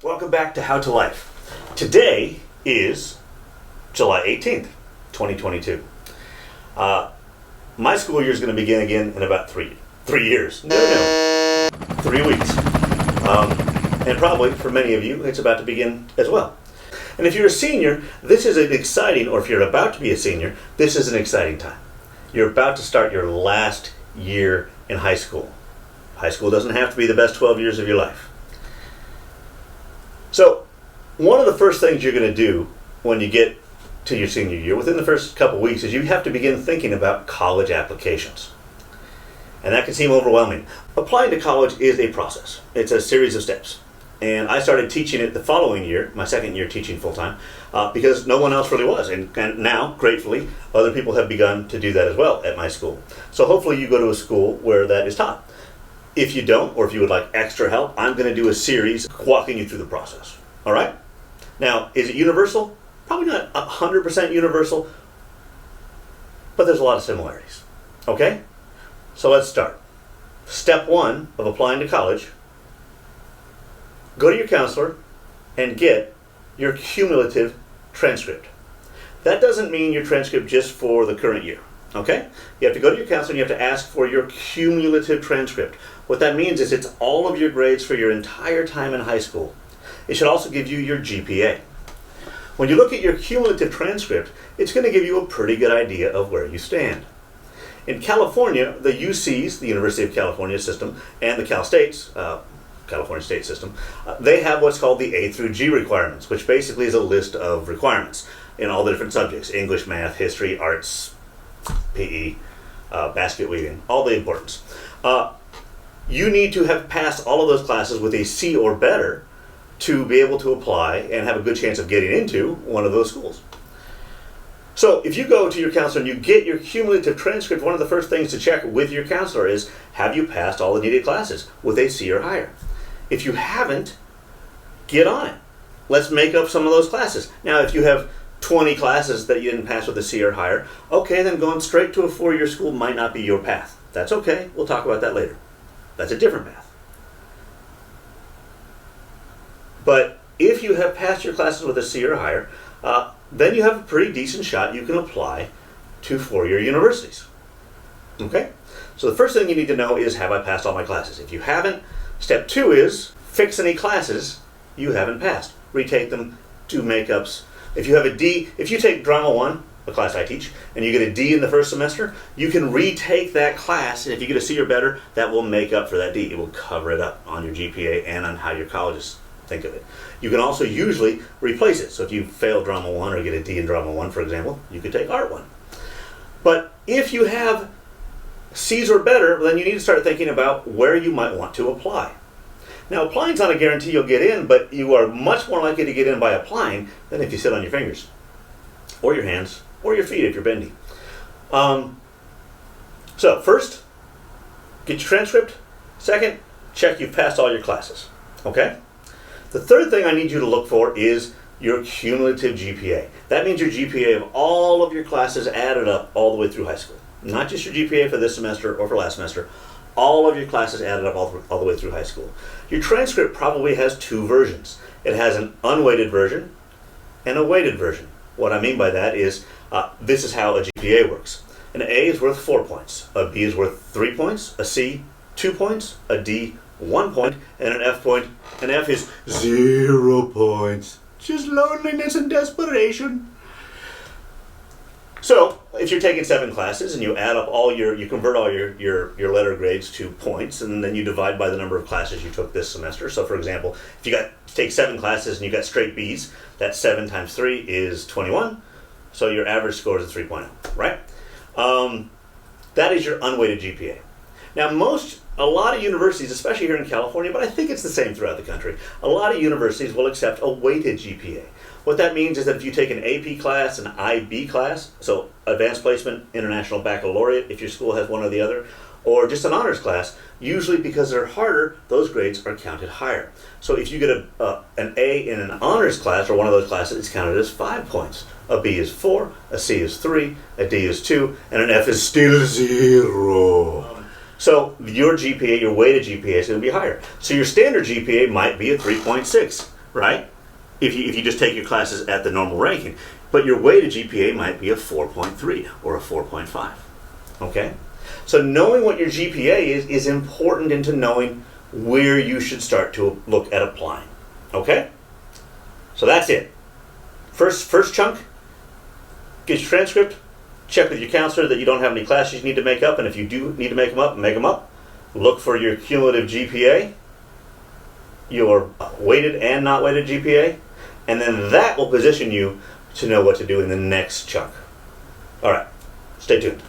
Welcome back to How to Life. Today is July 18th, 2022. My school year is going to begin again in about 3 years. 3 weeks. And probably for many of you, it's about to begin as well. And if you're a senior, this is an exciting, or if you're about to be a senior, this is an exciting time. You're about to start your last year in high school. High school doesn't have to be the best 12 years of your life. So, one of the first things you're going to do when you get to your senior year, within the first couple weeks, is you have to begin thinking about college applications. And that can seem overwhelming. Applying to college is a process. It's a series of steps. And I started teaching it the following year, my second year teaching full-time, because no one else really was. And now, gratefully, other people have begun to do that as well at my school. So hopefully you go to a school where that is taught. If you don't, or if you would like extra help, I'm going to do a series walking you through the process. All right? Now, is it universal? Probably not 100% universal, but there's a lot of similarities. Okay? So let's start. Step 1 of applying to college: go to your counselor and get your cumulative transcript. That doesn't mean your transcript just for the current year. Okay? You have to go to your counselor and you have to ask for your cumulative transcript. What that means is it's all of your grades for your entire time in high school. It should also give you your GPA. When you look at your cumulative transcript, it's going to give you a pretty good idea of where you stand. In California, the UCs, the University of California system, and the Cal States, California State system, they have what's called the A through G requirements, which basically is a list of requirements in all the different subjects: English, math, history, arts, PE, basket weaving, all the importance. You need to have passed all of those classes with a C or better to be able to apply and have a good chance of getting into one of those schools. So if you go to your counselor and you get your cumulative transcript, one of the first things to check with your counselor is, have you passed all the needed classes with a C or higher? If you haven't, get on it. Let's make up some of those classes. Now, if you have 20 classes that you didn't pass with a C or higher, okay, then going straight to a 4-year school might not be your path. That's okay. We'll talk about that later. That's a different path. But if you have passed your classes with a C or higher, then you have a pretty decent shot you can apply to 4-year universities. Okay? So the first thing you need to know is, have I passed all my classes? If you haven't, step 2 is fix any classes you haven't passed. Retake them, do makeups. If you have a D, if you take Drama 1, a class I teach, and you get a D in the first semester, you can retake that class, and if you get a C or better, that will make up for that D. It will cover it up on your GPA and on how your colleges think of it. You can also usually replace it. So if you fail Drama 1 or get a D in Drama 1, for example, you could take Art 1. But if you have C's or better, then you need to start thinking about where you might want to apply. Now, applying is not a guarantee you'll get in, but you are much more likely to get in by applying than if you sit on your fingers, or your hands, or your feet if you're bendy. So first, get your transcript. Second, check you've passed all your classes. Okay? The third thing I need you to look for is your cumulative GPA. That means your GPA of all of your classes added up all the way through high school. Not just your GPA for this semester or for last semester. All of your classes added up all the way through high school. Your transcript probably has 2 versions. It has an unweighted version and a weighted version. What I mean by that is, this is how a GPA works. An A is worth 4 points, a B is worth 3 points, a C 2 points, a D 1 point, and an F point. An F is 0 points. Just loneliness and desperation. So, if you're taking 7 classes and you add up you convert all your letter grades to points, and then you divide by the number of classes you took this semester. So, for example, if you take 7 classes and you got straight B's, that's 7 times 3 is 21. So your average score is a 3.0, right? That is your unweighted GPA. Now, a lot of universities, especially here in California, but I think it's the same throughout the country, a lot of universities will accept a weighted GPA. What that means is that if you take an AP class, an IB class, so Advanced Placement, International Baccalaureate, if your school has one or the other, or just an honors class, usually because they're harder, those grades are counted higher. So if you get an A in an honors class or one of those classes, it's counted as 5 points. A B is 4, a C is 3, a D is 2, and an F is still 0. So your GPA, your weighted GPA, is going to be higher. So your standard GPA might be a 3.6. right? If you just take your classes at the normal ranking. But your weighted GPA might be a 4.3 or a 4.5. Okay? So knowing what your GPA is important into knowing where you should start to look at applying. Okay? So that's it. First chunk, get your transcript, check with your counselor that you don't have any classes you need to make up, and if you do need to make them up, make them up. Look for your cumulative GPA, your weighted and not weighted GPA, and then that will position you to know what to do in the next chunk. All right, stay tuned.